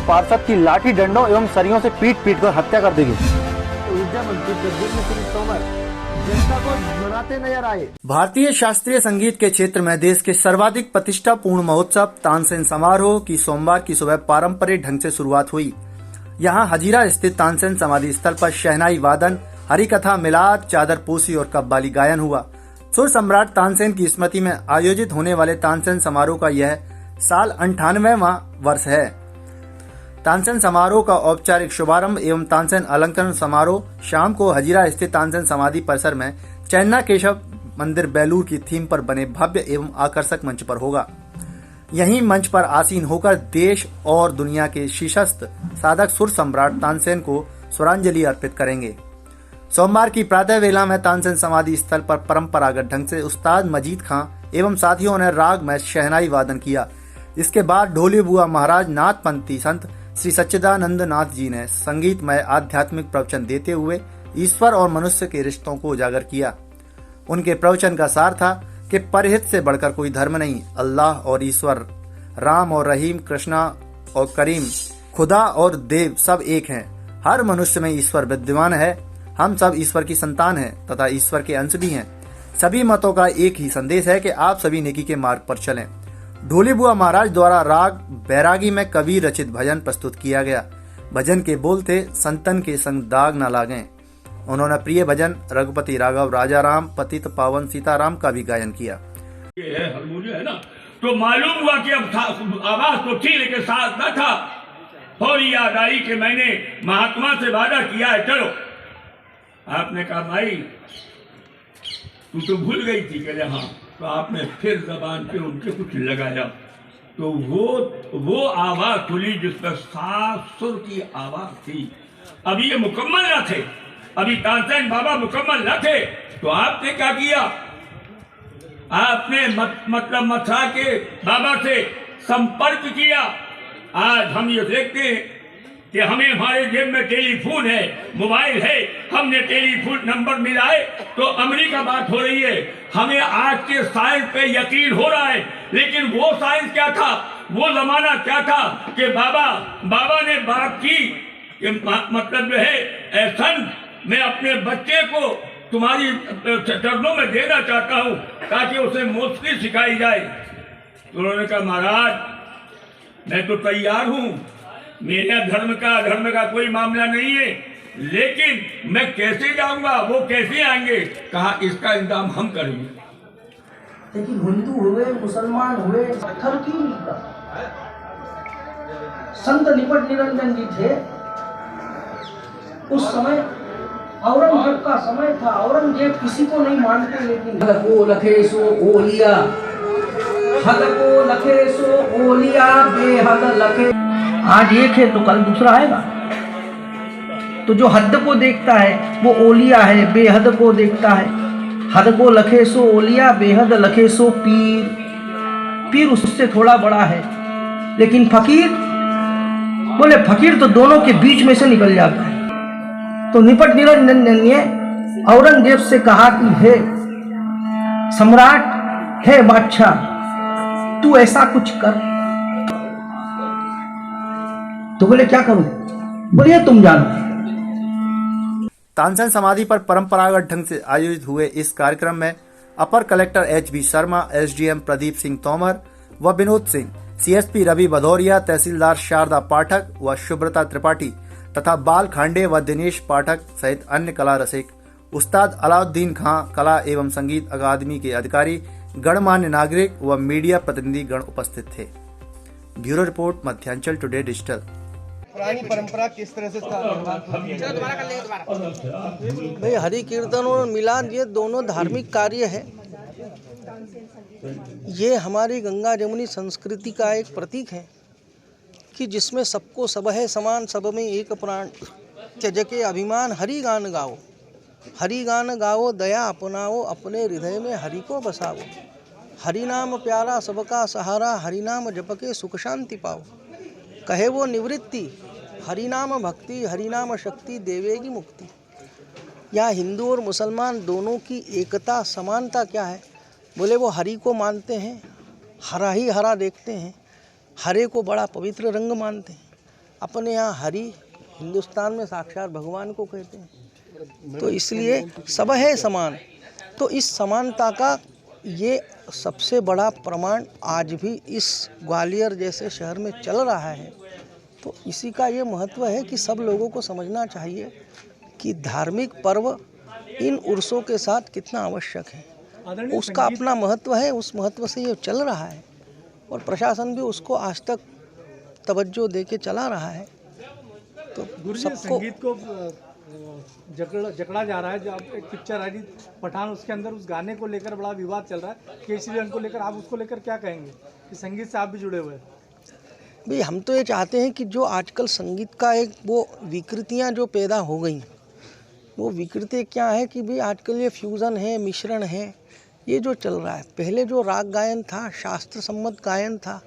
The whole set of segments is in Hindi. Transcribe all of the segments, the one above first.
पार्षद की लाठी डंडों एवं सरियों से पीट पीट कर हत्या कर दी गई। ऊर्जा मंत्री प्रद्युम्न सिंह तोमर जनता को मनाते नजर आए। भारतीय शास्त्रीय संगीत के क्षेत्र में देश के सर्वाधिक प्रतिष्ठापूर्ण महोत्सव तानसेन समारोह की सोमवार की सुबह पारंपरिक ढंग से शुरुआत हुई। यहां हजीरा स्थित तानसेन समाधि स्थल पर शहनाई वादन, हरि कथा, मिलाद, चादर पोशी और कव्वाली गायन हुआ। सुर सम्राट तानसेन की स्मृति में आयोजित होने वाले तानसेन समारोह का यह साल 98वां वर्ष है। तानसेन समारोह का औपचारिक शुभारंभ एवं तानसेन अलंकरण समारोह शाम को हजीरा स्थित तानसेन समाधि परिसर में चैन्ना केशव मंदिर बेलूर की थीम पर बने भव्य एवं आकर्षक मंच पर होगा। यहीं मंच पर आसीन होकर देश और दुनिया के शीर्षस्थ साधक सुर सम्राट तानसेन को स्वरांजलि अर्पित करेंगे। सोमवार की प्रातः वेला में तानसेन समाधि स्थल पर परंपरागत ढंग से उस्ताद मजीद खां एवं साथियों ने राग में शहनाई वादन किया। इसके बाद ढोली बुआ महाराज नाथपंथी संत श्री सच्चिदानंद नाथ जी ने संगीतमय आध्यात्मिक प्रवचन देते हुए ईश्वर और मनुष्य के रिश्तों को उजागर किया। उनके प्रवचन का सार था कि परहित से बढ़कर कोई धर्म नहीं, अल्लाह और ईश्वर, राम और रहीम, कृष्णा और करीम, खुदा और देव सब एक हैं। हर मनुष्य में ईश्वर विद्यमान है। हम सब ईश्वर की संतान हैं तथा ईश्वर के अंश भी हैं। सभी मतों का एक ही संदेश है कि आप सभी नेकी के मार्ग पर चलें। ढोली बुआ महाराज द्वारा राग बैरागी में कबीर रचित भजन प्रस्तुत किया गया। भजन के बोल थे, संतन के संग दाग न लागें। उन्होंने प्रिय भजन रघुपति राघव राजा राम पतित पावन सीताराम का भी गायन किया। ये है हारमोनियम है ना, तो मालूम हुआ कि अब आवाज तो थी लेकिन साथ न था। थोड़ी याद आई कि मैंने महात्मा से वादा किया है, चलो। आपने कहा भाई तू तो भूल गई थी, कहले हाँ। तो आपने फिर जबान पे उनके कुछ लगाया, तो वो आवाज खुली जिसमें सात सुर की आवाज थी। अभी ये मुकम्मल न थे, अभी तानसेन बाबा मुकम्मल न थे। तो आपने क्या किया, आपने मतलब मथुरा के बाबा से संपर्क किया। आज हम ये देखते हैं कि हमें हमारे जेब में टेलीफोन है, मोबाइल है, हमने टेलीफोन नंबर मिलाए तो अमेरिका बात हो रही है। हमें आज के साइंस पे यकीन हो रहा है, लेकिन वो साइंस क्या था, वो जमाना क्या था कि बाबा ने बात की कि मतलब जो है सन, मैं अपने बच्चे को तुम्हारी चरणों में देना चाहता हूँ ताकि उसे मौसी सिखाई जाए। तो उन्होंने कहा महाराज मैं तो तैयार हूँ, मेरा धर्म का कोई मामला नहीं है, लेकिन मैं कैसे जाऊंगा, वो कैसे आएंगे। कहा इसका इंतजाम हम करेंगे। लेकिन हिंदू हुए, मुसलमान हुए, पत्थर क्यों नहीं था? संत निपट निरंजन जी थे उस समय, औरंगजेब का समय था। औरंगजेब किसी को नहीं मानते, लेकिन हद को लखे सो ओलिया, हद को लखे सो ओलिया, बेहद लखे। आज एक है तो कल दूसरा आएगा। तो जो हद को देखता है वो ओलिया है, बेहद को देखता है। हद को लखे सो ओलिया, बेहद लखे सो पीर। पीर उससे थोड़ा बड़ा है, लेकिन फकीर, बोले फकीर तो दोनों के बीच में से निकल जाता है। तो निपट निरंजन ने औरंगजेब से कहा कि हे सम्राट, हे बादशाह, तू ऐसा कुछ कर। तो बोले क्या करूं? बोलिए तुम जानो। तानसेन समाधि पर परंपरागत ढंग से आयोजित हुए इस कार्यक्रम में अपर collector HB. Sharma, SDM Pradeep Singh Tomar व विनोद सिंह, सीएसपी रवि भदौरिया, तहसीलदार शारदा पाठक व शुभ्रता त्रिपाठी तथा बाल खांडे व दिनेश पाठक सहित अन्य कला रसिक, उस्ताद अलाउद्दीन खां, कला एवं संगीत अकादमी के अधिकारी, गणमान्य नागरिक व मीडिया प्रतिनिधि गण उपस्थित थे। Bureau report, Madhyanchal today digital. पुरानी परंपरा किस तरह से भाई हरि कीर्तन और मिलाद ये दोनों धार्मिक कार्य है। ये हमारी गंगा जमुनी संस्कृति का एक प्रतीक है कि जिसमें सबको सब है समान, सब में एक प्राण, त्यज के अभिमान, हरि गान गाओ। हरि गान गाओ, दया अपनाओ, अपने हृदय में हरि को बसाओ। हरि नाम प्यारा सबका सहारा, हरि नाम जप के सुख शांति पाओ। कहे वो निवृत्ति, हरि नाम भक्ति, हरि नाम शक्ति देवेगी मुक्ति। यहाँ हिंदू और मुसलमान दोनों की एकता समानता क्या है? बोले वो हरि को मानते हैं, हरा ही हरा देखते हैं, हरे को बड़ा पवित्र रंग मानते हैं। अपने यहाँ हरि हिंदुस्तान में साक्षात भगवान को कहते हैं, तो इसलिए सब है समान। तो इस समानता का ये सबसे बड़ा प्रमाण आज भी इस ग्वालियर जैसे शहर में चल रहा है। तो इसी का ये महत्व है कि सब लोगों को समझना चाहिए कि धार्मिक पर्व इन उर्सों के साथ कितना आवश्यक है। उसका अपना महत्व है, उस महत्व से ये चल रहा है और प्रशासन भी उसको आज तक तवज्जो दे के चला रहा है। तो सबको संगीत को जकड़ा जा रहा है। जो आप एक पिक्चर आई थी पठान, उसके अंदर उस गाने को लेकर बड़ा विवाद चल रहा है, केसरी रंग को लेकर, आप उसको लेकर क्या कहेंगे कि संगीत से आप भी जुड़े हुए हैं? भाई हम तो ये चाहते हैं कि जो आजकल संगीत का एक वो विकृतियाँ जो पैदा हो गई, वो विकृति क्या है कि भाई आजकल ये फ्यूज़न है, मिश्रण है, ये जो चल रहा है। पहले जो राग गायन था, शास्त्र सम्मत गायन था,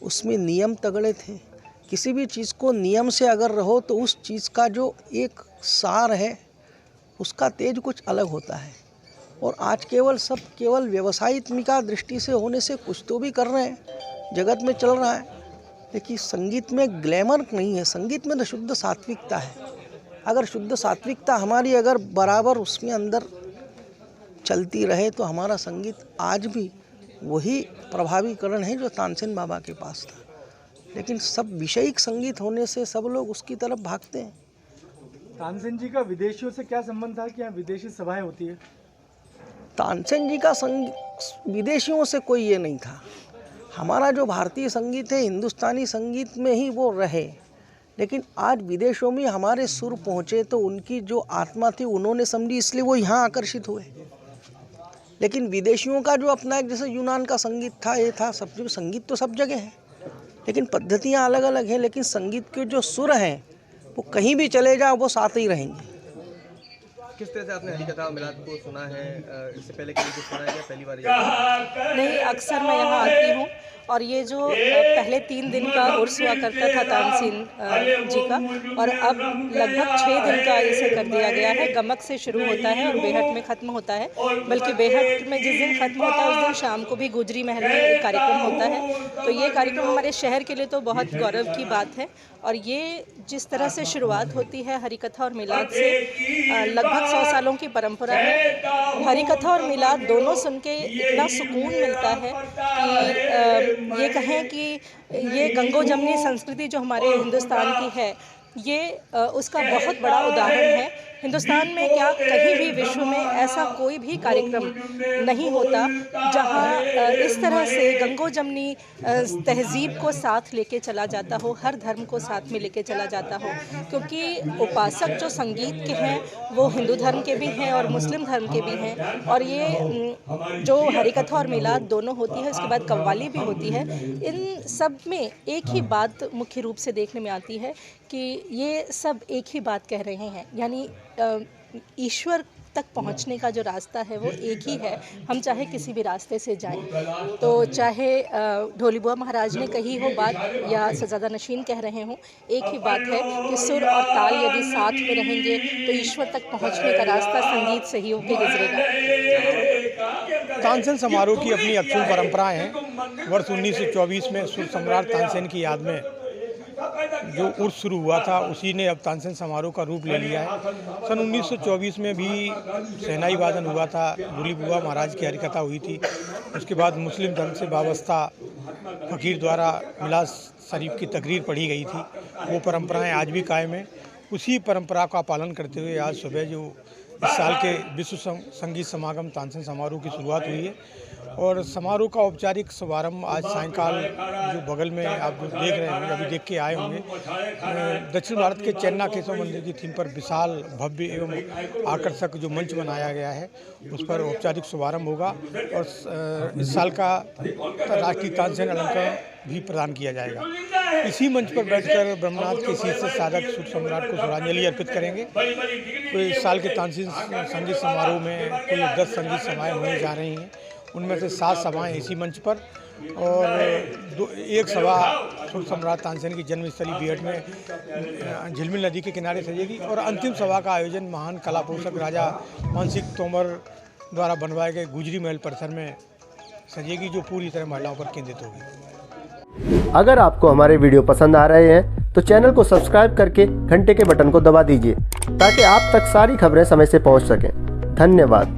उसमें नियम तगड़े थे। किसी भी चीज़ को नियम से अगर रहो तो उस चीज़ का जो एक सार है उसका तेज कुछ अलग होता है। और आज केवल व्यवसायित्मिका दृष्टि से होने से कुछ तो भी कर रहे हैं, जगत में चल रहा है, लेकिन संगीत में ग्लैमर नहीं है। संगीत में तो शुद्ध सात्विकता है। अगर शुद्ध सात्विकता हमारी अगर बराबर उसमें अंदर चलती रहे तो हमारा संगीत आज भी वही प्रभावीकरण है जो तानसेन बाबा के पास था। लेकिन सब विषयिक संगीत होने से सब लोग उसकी तरफ भागते हैं। तानसेन जी का विदेशियों से क्या संबंध था कि यहाँ विदेशी सभाएं होती है? तानसेन जी का विदेशियों से कोई ये नहीं था। हमारा जो भारतीय संगीत है, हिंदुस्तानी संगीत में ही वो रहे। लेकिन आज विदेशों में हमारे सुर पहुँचे तो उनकी जो आत्मा थी उन्होंने समझी, इसलिए वो यहाँ आकर्षित हुए। लेकिन विदेशियों का जो अपना एक जैसे यूनान का संगीत था, ये था, सब संगीत तो सब जगह है, लेकिन पद्धतियाँ अलग अलग हैं। लेकिन संगीत के जो सुर हैं वो कहीं भी चले जाओ वो साथ ही रहेंगे। किस तरह से आपने हरिकथा मिलाद को सुना है? इससे पहले कभी कुछ सुना है या पहली बार? नहीं, अक्सर मैं यहाँ आती हूँ और ये जो पहले 3 दिन का उर्स हुआ करता था तानसेन जी का, और अब लगभग 6 दिन का इसे कर दिया गया है। गमक से शुरू होता है और बेहट में ख़त्म होता है। बल्कि बेहट में जिस दिन ख़त्म होता है उस दिन शाम को भी गुजरी महल में एक कार्यक्रम होता है। तो ये कार्यक्रम हमारे शहर के लिए तो बहुत गौरव की बात है। और ये जिस तरह से शुरुआत होती है हरिकथा और मिलाद से, लगभग 100 सालों की परंपरा है। हरिकथा और मिलाद दोनों सुन के इतना सुकून मिलता है कि ये कहें कि ये गंगो जमनी संस्कृति जो हमारे हिंदुस्तान की है, ये उसका बहुत बड़ा उदाहरण है। हिंदुस्तान में क्या, कहीं भी विश्व में ऐसा कोई भी कार्यक्रम नहीं होता जहां इस तरह से गंगो जमनी तहजीब को साथ लेके चला जाता हो, हर धर्म को साथ में लेके चला जाता हो। क्योंकि उपासक जो संगीत के हैं वो हिंदू धर्म के भी हैं और मुस्लिम धर्म के भी हैं। और ये जो हरिकथा और मिलाद दोनों होती है, उसके बाद कव्वाली भी होती है, इन सब में एक ही बात मुख्य रूप से देखने में आती है कि ये सब एक ही बात कह रहे हैं, यानी ईश्वर तक पहुंचने का जो रास्ता है वो एक ही है। हम चाहे किसी भी रास्ते से जाएं, तो चाहे ढोली बुआ महाराज ने कही हो बात या सजादा नशीन कह रहे हों, एक ही बात है कि सुर और ताल यदि साथ में रहेंगे तो ईश्वर तक पहुंचने का रास्ता संगीत से ही होके गुजरेगा। तानसेन समारोह की अपनी अक्षुण परंपराएं हैं। वर्ष 1924 में सुर सम्राट तानसेन की याद में जो उर्स शुरू हुआ था उसी ने अब तानसेन समारोह का रूप ले लिया है। सन 1924 में भी शहनाई वादन हुआ था, ढोली बुआ महाराज की हरिकथा हुई थी। उसके बाद मुस्लिम धर्म से वाबस्ता फ़कीर द्वारा मिलाद शरीफ की तकरीर पढ़ी गई थी। वो परंपराएं आज भी कायम हैं। उसी परंपरा का पालन करते हुए आज सुबह जो इस साल के विश्व संगीत समागम तानसेन समारोह की शुरुआत हुई है और समारोह का औपचारिक शुभारंभ आज सायंकाल जो बगल में आप जो देख रहे होंगे, अभी देख के आए होंगे, दक्षिण भारत के चेन्ना केशव मंदिर की थीम पर विशाल भव्य एवं आकर्षक जो मंच बनाया गया है उस पर औपचारिक शुभारंभ होगा। और इस साल का राष्ट्रीय तानसेन अलंकरण भी प्रदान किया जाएगा। इसी मंच पर बैठकर ब्रह्मनाथ के शीर्ष साधक सुर सम्राट को श्रद्धांजलि अर्पित करेंगे। तो इस साल के तानसेन संगीत समारोह में कुल 10 संगीत सभाएँ होने जा रही हैं। उनमें से 7 सभाएँ इसी मंच पर और एक सभा सुर सम्राट तानसेन की जन्मस्थली बेहट में झिलमिल नदी के किनारे सजेगी और अंतिम सभा का आयोजन महान कला पोषक राजा मानसिंह तोमर द्वारा बनवाए गए गुजरी महल परिसर में सजेगी, जो पूरी तरह महिलाओं पर केंद्रित होगी। अगर आपको हमारे वीडियो पसंद आ रहे हैं तो चैनल को सब्सक्राइब करके घंटे के बटन को दबा दीजिए ताकि आप तक सारी खबरें समय से पहुंच सकें। धन्यवाद।